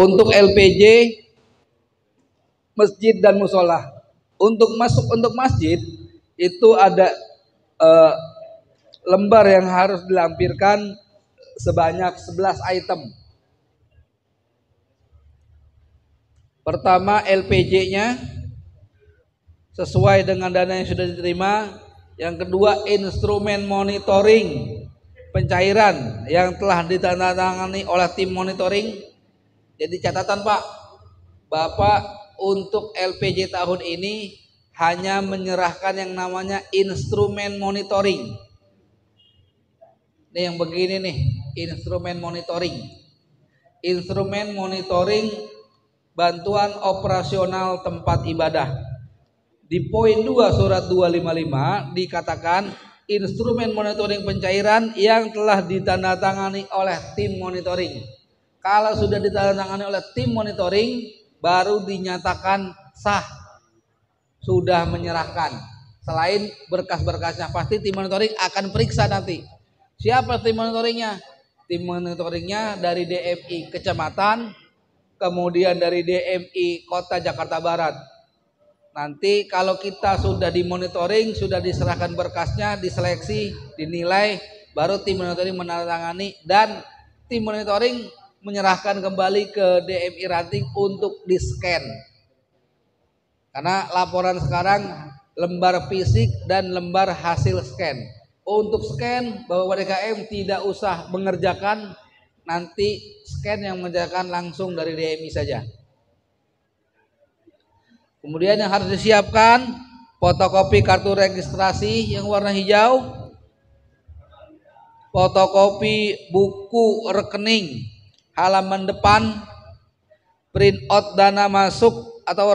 untuk LPG, masjid dan musola. Untuk masuk untuk masjid itu ada lembar yang harus dilampirkan sebanyak 11 item. Pertama, LPG-nya sesuai dengan dana yang sudah diterima. Yang kedua, instrumen monitoring pencairan yang telah ditandatangani oleh tim monitoring. Jadi catatan Pak, Bapak untuk LPG tahun ini hanya menyerahkan yang namanya instrumen monitoring. Ini yang begini nih, instrumen monitoring. Instrumen monitoring bantuan operasional tempat ibadah. Di poin 2 surat 255 dikatakan instrumen monitoring pencairan yang telah ditandatangani oleh tim monitoring. Kalau sudah ditandatangani oleh tim monitoring baru dinyatakan sah, sudah menyerahkan. Selain berkas-berkasnya pasti tim monitoring akan periksa nanti. Siapa tim monitoringnya? Tim monitoringnya dari DMI kecamatan, kemudian dari DMI Kota Jakarta Barat. Nanti kalau kita sudah dimonitoring, sudah diserahkan berkasnya, diseleksi, dinilai, baru tim monitoring menandatangani dan tim monitoring menyerahkan kembali ke DMI Ranting untuk di-scan. Karena laporan sekarang lembar fisik dan lembar hasil scan. Untuk scan, Bapak DKM tidak usah mengerjakan, nanti scan yang mengerjakan langsung dari DMI saja. Kemudian yang harus disiapkan, fotokopi kartu registrasi yang warna hijau, fotokopi buku rekening halaman depan, print out dana masuk atau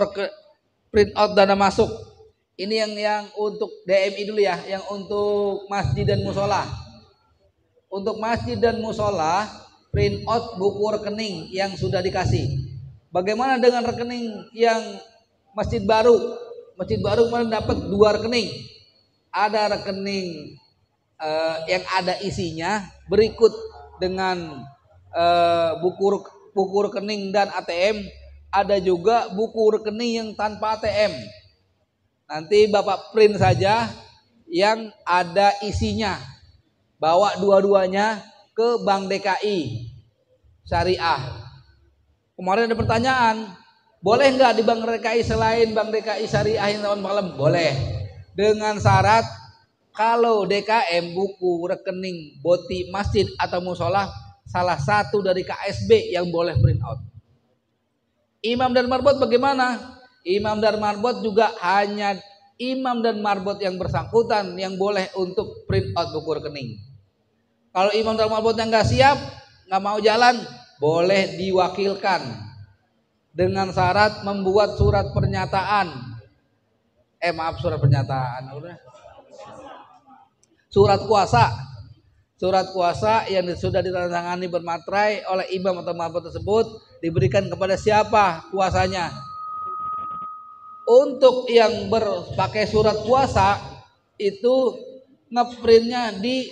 print out dana masuk. Ini yang untuk DMI dulu ya, yang untuk masjid dan musola. Untuk masjid dan musola, print out buku rekening yang sudah dikasih. Bagaimana dengan rekening yang masjid baru? Masjid baru kemarin dapat 2 rekening. Ada rekening yang ada isinya berikut dengan buku rekening dan ATM. Ada juga buku rekening yang tanpa ATM. Nanti Bapak print saja yang ada isinya. Bawa dua-duanya ke Bank DKI Syariah. Kemarin ada pertanyaan, boleh nggak di Bank DKI selain Bank DKI Syariah yang tahun malam? Boleh. Dengan syarat kalau DKM buku rekening boti masjid atau musola salah satu dari KSB yang boleh print out. Imam dan marbot bagaimana? Imam dan marbot juga hanya imam dan marbot yang bersangkutan yang boleh untuk print out buku rekening. Kalau imam dan marbot yang nggak siap, nggak mau jalan, boleh diwakilkan dengan syarat membuat surat pernyataan. Surat pernyataan, surat kuasa. Surat kuasa yang sudah ditandatangani bermaterai oleh imam atau marbot tersebut diberikan kepada siapa kuasanya. Untuk yang berpakai surat kuasa itu ngeprintnya di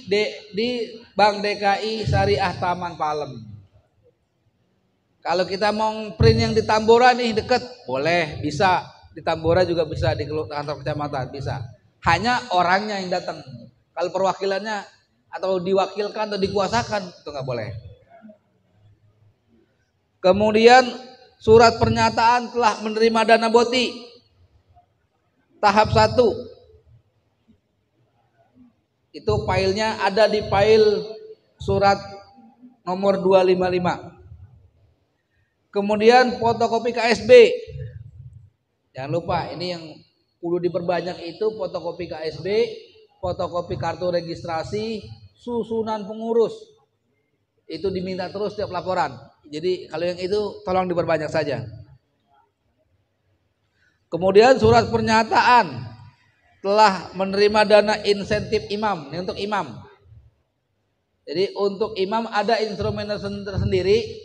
Bank DKI Syariah Taman Palem. Kalau kita mau print yang di Tambora nih deket, boleh, bisa. Di Tambora juga bisa, di kantor kecamatan bisa. Hanya orangnya yang datang. Kalau perwakilannya atau diwakilkan atau dikuasakan itu nggak boleh. Kemudian surat pernyataan telah menerima dana boti. Tahap 1 itu filenya ada di file surat nomor 255. Kemudian fotokopi KSB. Jangan lupa ini yang perlu diperbanyak itu fotokopi KSB, fotokopi kartu registrasi, susunan pengurus. Itu diminta terus setiap laporan. Jadi kalau yang itu tolong diperbanyak saja. Kemudian surat pernyataan telah menerima dana insentif imam. Ini untuk imam. Jadi untuk imam ada instrumen tersendiri,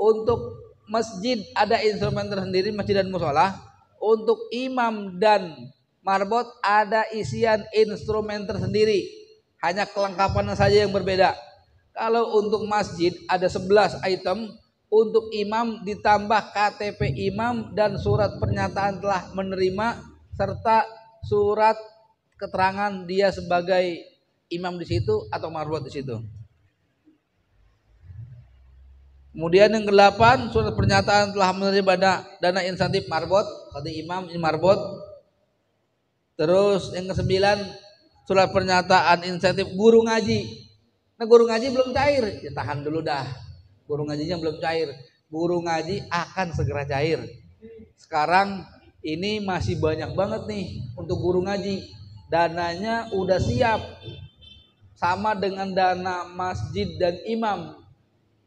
untuk masjid ada instrumen tersendiri, masjid dan musola. Untuk imam dan marbot ada isian instrumen tersendiri, hanya kelengkapannya saja yang berbeda. Kalau untuk masjid ada 11 item, untuk imam ditambah KTP imam dan surat pernyataan telah menerima serta surat keterangan dia sebagai imam di situ atau marwat di situ. Kemudian yang ke-8, surat pernyataan telah menerima dana insentif marbot, tadi imam ini marbot. Terus yang ke-9, surat pernyataan insentif guru ngaji. Nah, guru ngaji belum cair, ya tahan dulu dah. Guru ngajinya belum cair. Guru ngaji akan segera cair. Sekarang ini masih banyak banget nih untuk guru ngaji. Dananya udah siap. Sama dengan dana masjid dan imam.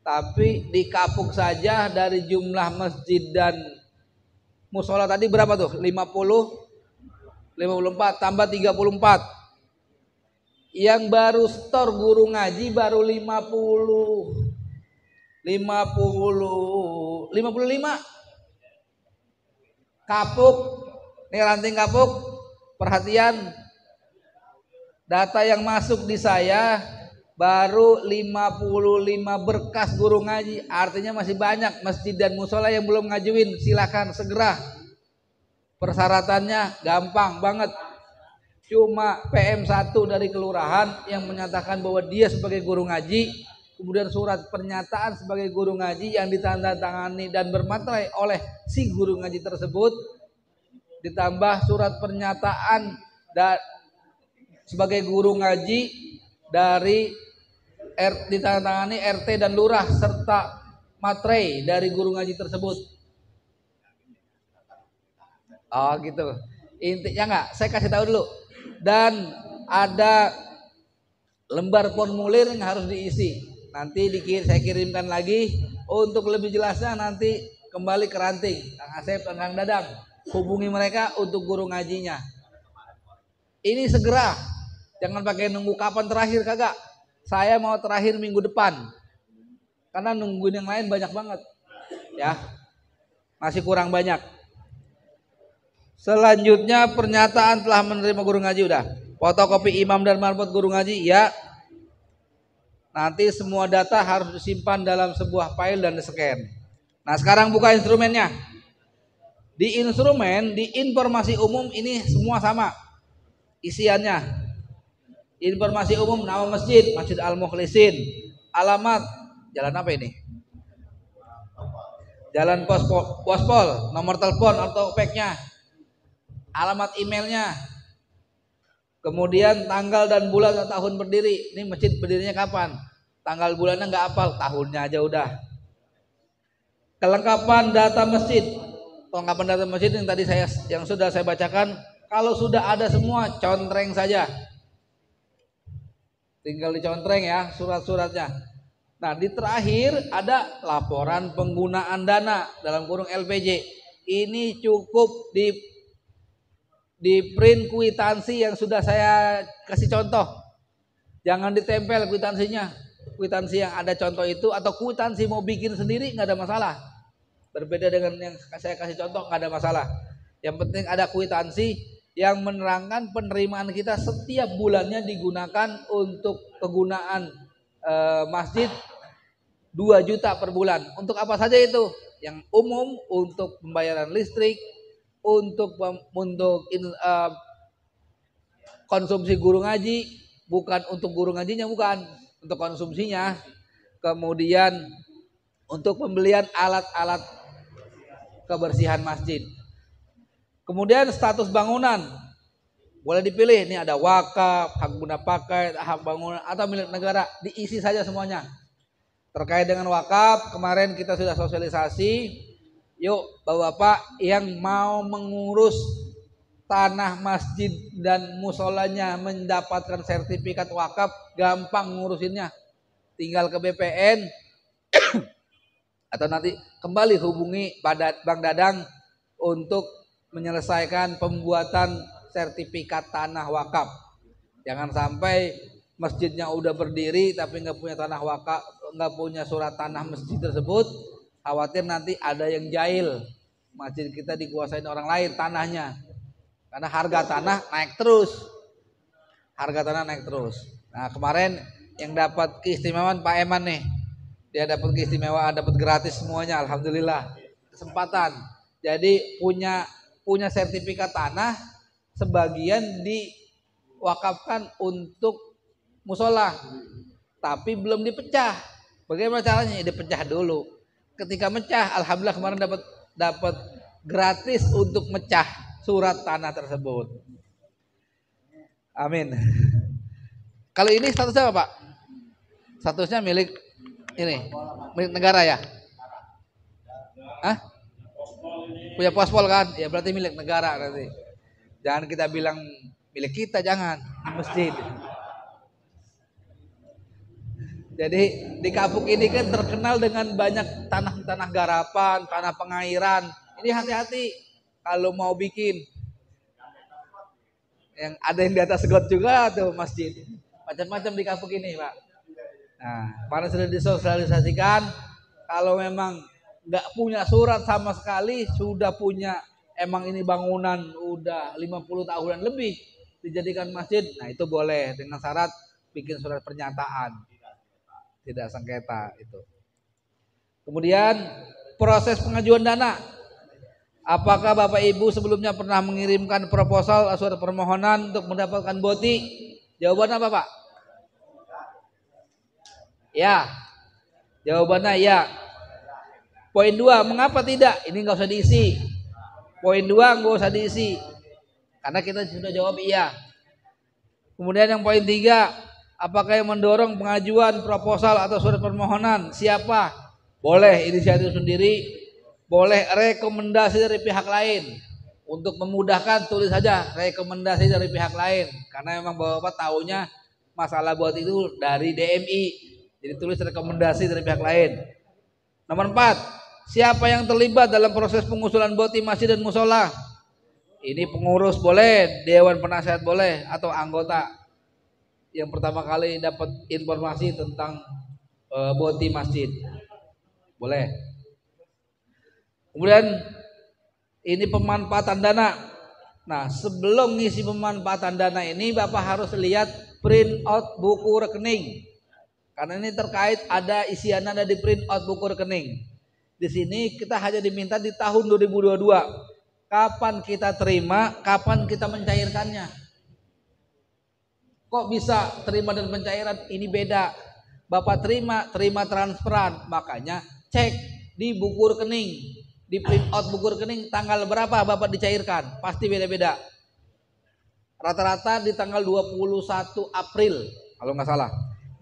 Tapi dikapuk saja dari jumlah masjid dan musola tadi berapa tuh? 54 tambah 34. Yang baru store guru ngaji baru 55. Kapuk. Nih ranting kapuk. Perhatian. Data yang masuk di saya baru 55 berkas guru ngaji. Artinya masih banyak masjid dan musola yang belum ngajuin. Silakan segera. Persyaratannya gampang banget. Cuma PM1 dari kelurahan yang menyatakan bahwa dia sebagai guru ngaji. Kemudian surat pernyataan sebagai guru ngaji yang ditandatangani dan bermaterai oleh si guru ngaji tersebut. Ditambah surat pernyataan sebagai guru ngaji dari ditandatangani RT dan lurah serta materai dari guru ngaji tersebut. Oh gitu. Intinya enggak, saya kasih tahu dulu. Dan ada lembar formulir yang harus diisi. Nanti saya kirimkan lagi. Untuk lebih jelasnya nanti kembali ke ranting Kang Asep dan Kang Dadang. Hubungi mereka untuk guru ngajinya. Ini segera. Jangan pakai nunggu kapan terakhir, kagak. Saya mau terakhir minggu depan. Karena nungguin yang lain banyak banget. Ya. Masih kurang banyak. Selanjutnya pernyataan telah menerima guru ngaji udah. Fotokopi imam dan marbot guru ngaji ya. Nanti semua data harus disimpan dalam sebuah file dan di-scan. Nah, sekarang buka instrumennya. Di instrumen, di informasi umum ini semua sama isiannya. Informasi umum nama masjid, Masjid Al-Mukhlisin. Alamat, jalan apa ini? Jalan Pospol, nomor telepon atau PEK-nya. Alamat emailnya. Kemudian tanggal dan bulan dan tahun berdiri. Ini masjid berdirinya kapan? Tanggal bulannya nggak hafal, tahunnya aja udah. Kelengkapan data masjid. Kelengkapan data masjid yang sudah saya bacakan. Kalau sudah ada semua, contreng saja. Tinggal dicontreng ya surat-suratnya. Nah, di terakhir ada laporan penggunaan dana dalam kurung LPJ. Ini cukup di print kwitansi yang sudah saya kasih contoh. Jangan ditempel kwitansinya. Kwitansi yang ada contoh itu atau kwitansi mau bikin sendiri nggak ada masalah. Berbeda dengan yang saya kasih contoh nggak ada masalah. Yang penting ada kwitansi yang menerangkan penerimaan kita setiap bulannya digunakan untuk kegunaan masjid 2 juta per bulan. Untuk apa saja itu? Yang umum untuk pembayaran listrik, untuk konsumsi guru ngaji, bukan untuk guru ngajinya, bukan untuk konsumsinya. Kemudian untuk pembelian alat-alat kebersihan masjid. Kemudian status bangunan boleh dipilih. Ini ada wakaf, hak guna pakai, hak bangunan atau milik negara. Diisi saja semuanya. Terkait dengan wakaf kemarin kita sudah sosialisasi. Yuk bapak-bapak yang mau mengurus tanah masjid dan musolanya mendapatkan sertifikat wakaf, gampang ngurusinnya. Tinggal ke BPN atau nanti kembali hubungi Bang Dadang untuk menyelesaikan pembuatan sertifikat tanah wakaf. Jangan sampai masjidnya udah berdiri tapi nggak punya tanah wakaf, nggak punya surat tanah masjid tersebut. Khawatir nanti ada yang jahil, masjid kita dikuasain orang lain tanahnya. Karena harga tanah naik terus. Nah kemarin yang dapat keistimewaan Pak Eman nih. Dia dapat keistimewaan, dapat gratis semuanya, alhamdulillah. Kesempatan. Jadi punya sertifikat tanah, sebagian diwakafkan untuk musola, tapi belum dipecah. Bagaimana caranya? Dipecah dulu. Ketika mecah, alhamdulillah kemarin dapat gratis untuk mecah surat tanah tersebut. Amin. Kalau ini statusnya apa, Pak? Statusnya milik negara ya? Hah? Punya pospol kan? Ya berarti milik negara nanti. Jangan kita bilang milik kita, jangan. Masjid. Jadi di Kapuk ini kan terkenal dengan banyak tanah-tanah garapan, tanah pengairan. Ini hati-hati kalau mau bikin. Yang ada yang di atas got juga tuh masjid. Macam-macam di Kapuk ini, Pak. Nah, para sudah disosialisasikan kalau memang nggak punya surat sama sekali, sudah punya emang ini bangunan udah 50 tahunan lebih dijadikan masjid, nah itu boleh dengan syarat bikin surat pernyataan, tidak sengketa itu. Kemudian proses pengajuan dana. Apakah Bapak Ibu sebelumnya pernah mengirimkan proposal surat permohonan untuk mendapatkan BOTI? Jawabannya apa, Pak? Ya. Jawabannya ya. Poin 2, mengapa tidak? Ini nggak usah diisi. Poin 2 nggak usah diisi. Karena kita sudah jawab iya. Kemudian yang poin 3, apakah yang mendorong pengajuan proposal atau surat permohonan? Siapa? Boleh inisiatif sendiri, boleh rekomendasi dari pihak lain. Untuk memudahkan tulis saja rekomendasi dari pihak lain. Karena memang Bapak tahunya masalah buat itu dari DMI. Jadi tulis rekomendasi dari pihak lain. Nomor 4, siapa yang terlibat dalam proses pengusulan BOTI masjid dan musola? Ini pengurus boleh, dewan penasehat boleh, atau anggota yang pertama kali dapat informasi tentang BOTI masjid. Boleh. Kemudian ini pemanfaatan dana. Nah, sebelum ngisi pemanfaatan dana ini Bapak harus lihat print out buku rekening. Karena ini terkait ada isian ada di print out buku rekening. Di sini kita hanya diminta di tahun 2022. Kapan kita terima, kapan kita mencairkannya. Kok bisa terima dan pencairan? Ini beda. Bapak terima transferan. Makanya cek di buku rekening. Di print out buku rekening tanggal berapa Bapak dicairkan. Pasti beda-beda. Rata-rata di tanggal 21 April kalau nggak salah.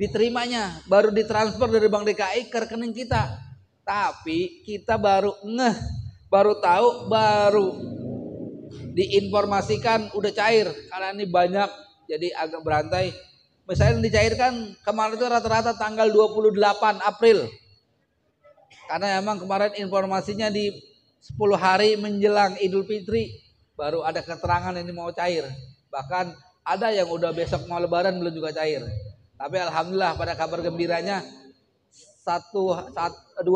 Diterimanya, baru ditransfer dari Bank DKI ke rekening kita. Tapi kita baru tahu, baru diinformasikan udah cair. Karena ini banyak, jadi agak berantai. Misalnya dicairkan kemarin itu rata-rata tanggal 28 April. Karena emang kemarin informasinya di 10 hari menjelang Idul Fitri baru ada keterangan ini mau cair. Bahkan ada yang udah besok mau lebaran belum juga cair. Tapi alhamdulillah pada kabar gembiranya 2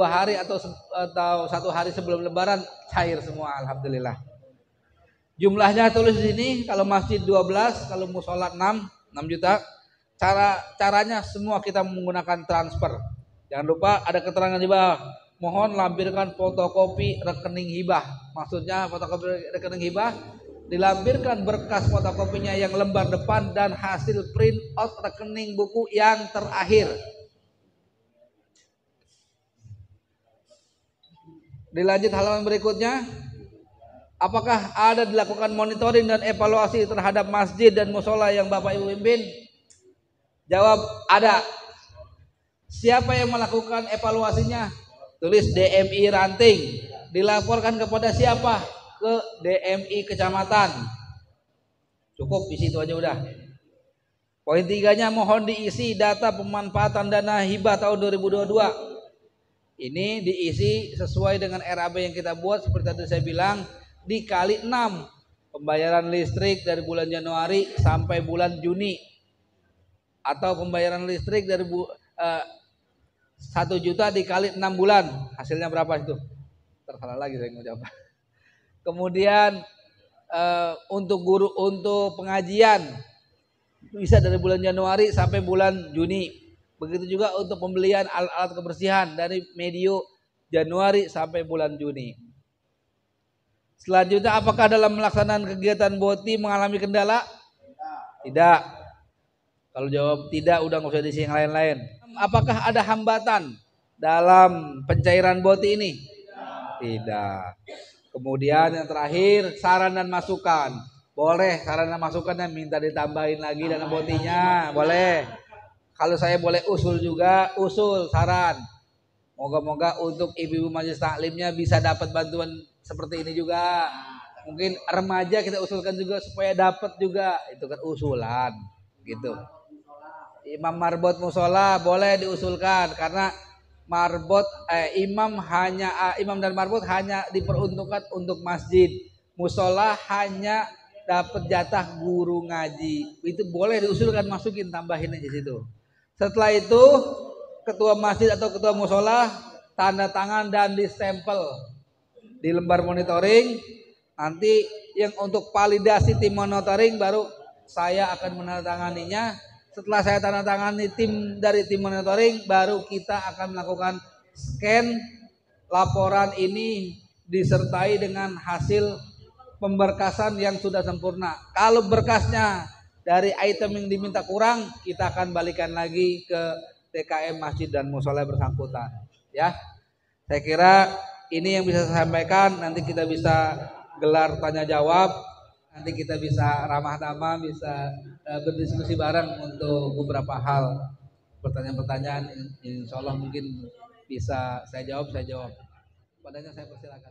hari atau 1 hari sebelum lebaran cair semua, alhamdulillah. Jumlahnya tulis di sini, kalau masjid 12, kalau musola 6 juta. Caranya semua kita menggunakan transfer. Jangan lupa ada keterangan di bawah. Mohon lampirkan fotokopi rekening hibah. Maksudnya fotokopi rekening hibah, dilampirkan berkas fotokopinya yang lembar depan dan hasil print out rekening buku yang terakhir. Dilanjut halaman berikutnya. Apakah ada dilakukan monitoring dan evaluasi terhadap masjid dan musola yang Bapak Ibu pimpin? Jawab ada. Siapa yang melakukan evaluasinya? Tulis DMI Ranting. Dilaporkan kepada siapa? Ke DMI kecamatan. Cukup di situ aja udah. Poin 3-nya mohon diisi data pemanfaatan dana hibah tahun 2022. Ini diisi sesuai dengan RAB yang kita buat seperti tadi saya bilang, dikali 6 pembayaran listrik dari bulan Januari sampai bulan Juni, atau pembayaran listrik dari 1 juta dikali 6 bulan, hasilnya berapa itu? Tersalah lagi saya ngucap. Kemudian untuk guru, untuk pengajian bisa dari bulan Januari sampai bulan Juni. Begitu juga untuk pembelian alat-alat kebersihan dari medio Januari sampai bulan Juni. Selanjutnya, apakah dalam melaksanaan kegiatan BOTI mengalami kendala? Tidak. Kalau jawab tidak, udah nggak usah diisi yang lain-lain. Apakah ada hambatan dalam pencairan BOTI ini? Tidak. Kemudian yang terakhir, saran dan masukan. Boleh saran dan masukannya minta ditambahin lagi dana BOTI-nya, boleh. Kalau saya boleh usul juga, usul saran. Moga-moga untuk ibu-ibu majelis taklimnya bisa dapat bantuan seperti ini juga. Mungkin remaja kita usulkan juga supaya dapat juga. Itu kan usulan gitu. Imam marbot musola boleh diusulkan karena imam dan marbot hanya diperuntukkan untuk masjid. Musola hanya dapat jatah guru ngaji. Itu boleh diusulkan, masukin, tambahin aja situ. Setelah itu ketua masjid atau ketua musola tanda tangan dan distempel di lembar monitoring. Nanti yang untuk validasi tim monitoring baru saya akan menandatanganinya. Setelah saya tanda tangani dari tim monitoring, baru kita akan melakukan scan laporan ini disertai dengan hasil pemberkasan yang sudah sempurna. Kalau berkasnya dari item yang diminta kurang, kita akan balikan lagi ke TKM masjid dan musola bersangkutan. Ya, saya kira ini yang bisa saya sampaikan. Nanti kita bisa gelar tanya jawab. Nanti kita bisa ramah-tamah, bisa berdiskusi bareng untuk beberapa hal, pertanyaan-pertanyaan. Insya Allah mungkin bisa saya jawab. Padanya saya persilakan.